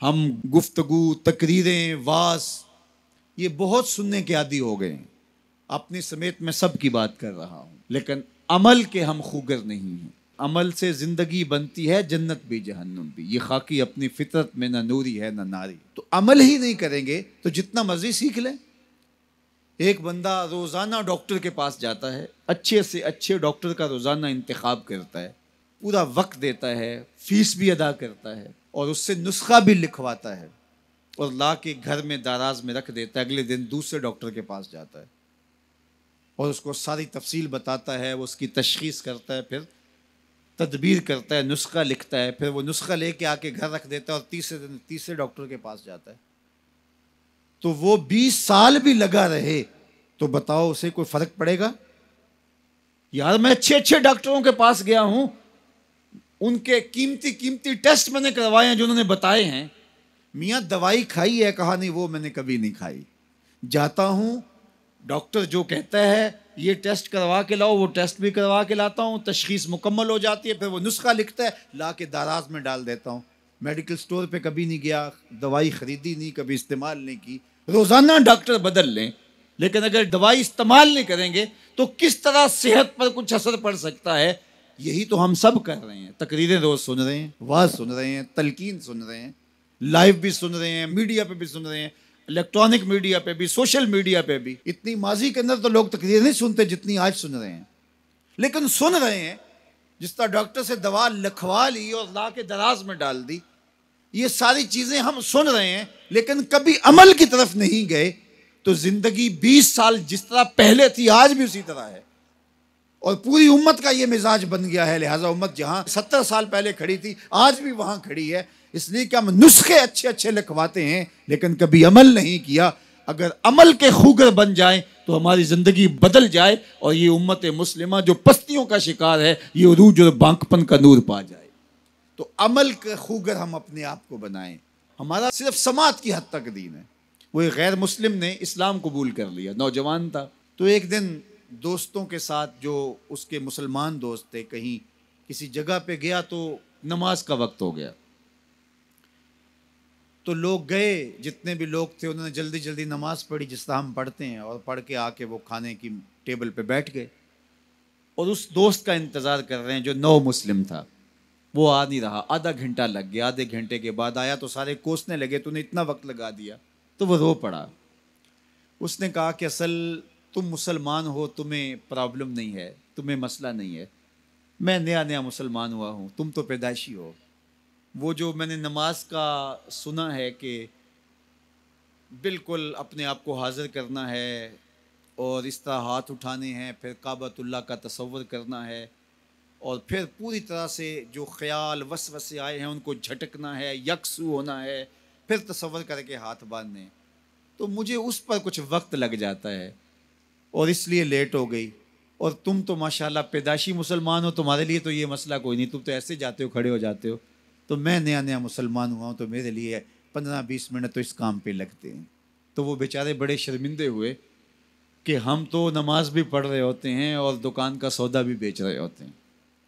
हम गुफ्तगू, तकरीरें, वास ये बहुत सुनने के आदी हो गए हैं। अपने समेत मैं सब की बात कर रहा हूँ, लेकिन अमल के हम खूगर नहीं हैं। अमल से जिंदगी बनती है, जन्नत भी जहन्नुम भी। ये खाकी अपनी फितरत में न नूरी है न नारी। तो अमल ही नहीं करेंगे तो जितना मर्जी सीख लें। एक बंदा रोजाना डॉक्टर के पास जाता है, अच्छे से अच्छे डॉक्टर का रोजाना इंतखाब करता है, पूरा वक्त देता है, फीस भी अदा करता है और उससे नुस्खा भी लिखवाता है और ला के घर में दाराज में रख देता है। अगले दिन दूसरे डॉक्टर के पास जाता है और उसको सारी तफसील बताता है, वो उसकी तशखीस करता है, फिर तदबीर करता है, नुस्खा लिखता है, फिर वो नुस्खा लेके आके घर रख देता है और तीसरे दिन तीसरे डॉक्टर के पास जाता है। तो वो 20 साल भी लगा रहे तो बताओ उसे कोई फर्क पड़ेगा? यार मैं अच्छे अच्छे डॉक्टरों के पास गया हूं, उनके कीमती कीमती टेस्ट मैंने करवाए हैं जो उन्होंने बताए हैं। मियाँ दवाई खाई है? कहा नहीं, वो मैंने कभी नहीं खाई। जाता हूं, डॉक्टर जो कहता है ये टेस्ट करवा के लाओ, वो टेस्ट भी करवा के लाता हूँ, तशखीस मुकम्मल हो जाती है, फिर वो नुस्खा लिखता है, ला के दाराज में डाल देता हूँ। मेडिकल स्टोर पे कभी नहीं गया, दवाई खरीदी नहीं, कभी इस्तेमाल नहीं की। रोजाना डॉक्टर बदल लें, लेकिन अगर दवाई इस्तेमाल नहीं करेंगे तो किस तरह सेहत पर कुछ असर पड़ सकता है? यही तो हम सब कर रहे हैं। तकरीरें रोज सुन रहे हैं, वाज सुन रहे हैं, तलकीन सुन रहे हैं, लाइव भी सुन रहे हैं, मीडिया पे भी सुन रहे हैं, इलेक्ट्रॉनिक मीडिया पे भी, सोशल मीडिया पे भी। इतनी माजी के अंदर तो लोग तकरीरें नहीं सुनते जितनी आज सुन रहे हैं, लेकिन सुन रहे हैं। जिस तरह डॉक्टर से दवा लिखवा ली और ला के दराज में डाल दी, ये सारी चीजें हम सुन रहे हैं लेकिन कभी अमल की तरफ नहीं गए, तो जिंदगी 20 साल जिस तरह पहले थी आज भी उसी तरह है। और पूरी उम्मत का ये मिजाज बन गया है। लिहाजा उम्मत जहां 70 साल पहले खड़ी थी आज भी वहां खड़ी है, इसलिए कि हम नुस्खे अच्छे अच्छे लिखवाते हैं लेकिन कभी अमल नहीं किया। अगर अमल के खूगर बन जाए तो हमारी जिंदगी बदल जाए और ये उम्मत मुस्लिमा जो पस्तियों का शिकार है, ये उरूज और बांकपन का नूर पा जाए। तो अमल के खूगर हम अपने आप को बनाएं। हमारा सिर्फ समात की हद तक दीन है। वो एक गैर मुस्लिम ने इस्लाम कबूल कर लिया, नौजवान था। तो एक दिन दोस्तों के साथ, जो उसके मुसलमान दोस्त थे, कहीं किसी जगह पे गया तो नमाज का वक्त हो गया। तो लोग गए, जितने भी लोग थे उन्होंने जल्दी जल्दी नमाज पढ़ी जिस तरह हम पढ़ते हैं, और पढ़ के आके वो खाने की टेबल पे बैठ गए और उस दोस्त का इंतज़ार कर रहे हैं जो नौ मुस्लिम था। वो आ नहीं रहा, आधा घंटा लग गया। आधे घंटे के बाद आया तो सारे कोसने लगे, तूने इतना वक्त लगा दिया। तो वो रो पड़ा। उसने कहा कि असल तुम मुसलमान हो, तुम्हें प्रॉब्लम नहीं है, तुम्हें मसला नहीं है। मैं नया नया मुसलमान हुआ हूँ, तुम तो पैदाइशी हो। वो जो मैंने नमाज का सुना है कि बिल्कुल अपने आप को हाजिर करना है और इस तरह हाथ उठाने हैं, फिर काबतुल्लाह का तसव्वुर करना है और फिर पूरी तरह से जो ख्याल वसवसे आए हैं उनको झटकना है, यकसू होना है, फिर तसव्वुर करके हाथ बांधने। तो मुझे उस पर कुछ वक्त लग जाता है और इसलिए लेट हो गई। और तुम तो माशाल्लाह पैदाशी मुसलमान हो, तुम्हारे लिए तो ये मसला कोई नहीं, तुम तो ऐसे जाते हो, खड़े हो जाते हो। तो मैं नया नया मुसलमान हुआ हूँ, तो मेरे लिए 15-20 मिनट तो इस काम पे लगते हैं। तो वो बेचारे बड़े शर्मिंदे हुए कि हम तो नमाज भी पढ़ रहे होते हैं और दुकान का सौदा भी बेच रहे होते हैं।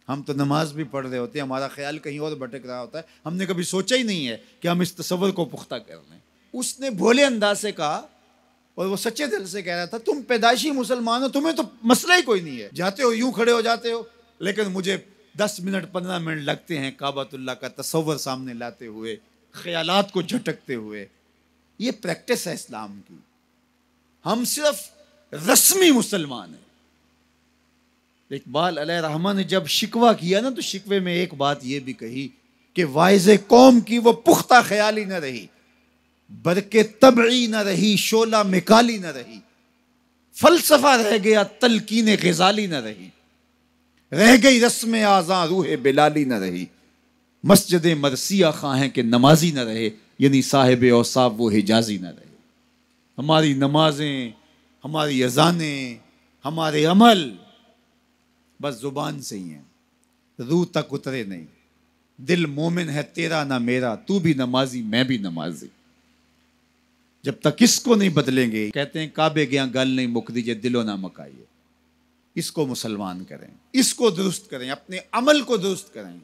हम तो नमाज भी पढ़ रहे होते हैं, हमारा ख्याल कहीं और भटक रहा होता है। हमने कभी सोचा ही नहीं है कि हम इस तसव्वुर को पुख्ता कर लें। उसने भोले अंदाज से कहा और वो सच्चे दिल से कह रहा था, तुम पैदाइशी मुसलमान हो, तुम्हें तो मसला ही कोई नहीं है, जाते हो यूं खड़े हो जाते हो, लेकिन मुझे 10 मिनट 15 मिनट लगते हैं काबतुल्लाह का तसव्वुर सामने लाते हुए, ख्यालात को झटकते हुए। ये प्रैक्टिस है इस्लाम की। हम सिर्फ रस्मी मुसलमान हैं। इकबाल अलैहि रहमान ने जब शिकवा किया ना, तो शिकवे में एक बात ये भी कही कि वाइज़े कौम की वो पुख्ता ख्याली न रही, बरके तबई न रही, शोला मिकाली न रही, फलसफा रह गया, तलकीन ग़ज़ाली न रही, रह गई रस्म आज़ा रूह बिलाली न रही, मस्जिद मरसिया खां के नमाजी न रहे, यानी साहिब औसाफ वो हिजाजी न रहे। हमारी नमाजें, हमारी अज़ानें, हमारे अमल बस जुबान से ही हैं, रूह तक उतरे नहीं। दिल मोमिन है तेरा ना मेरा, तू भी नमाजी मैं भी नमाजी। जब तक इसको नहीं बदलेंगे, कहते हैं काबे गया गल नहीं मुक दीजिए, दिलो ना मकाइए। इसको मुसलमान करें, इसको दुरुस्त करें, अपने अमल को दुरुस्त करें।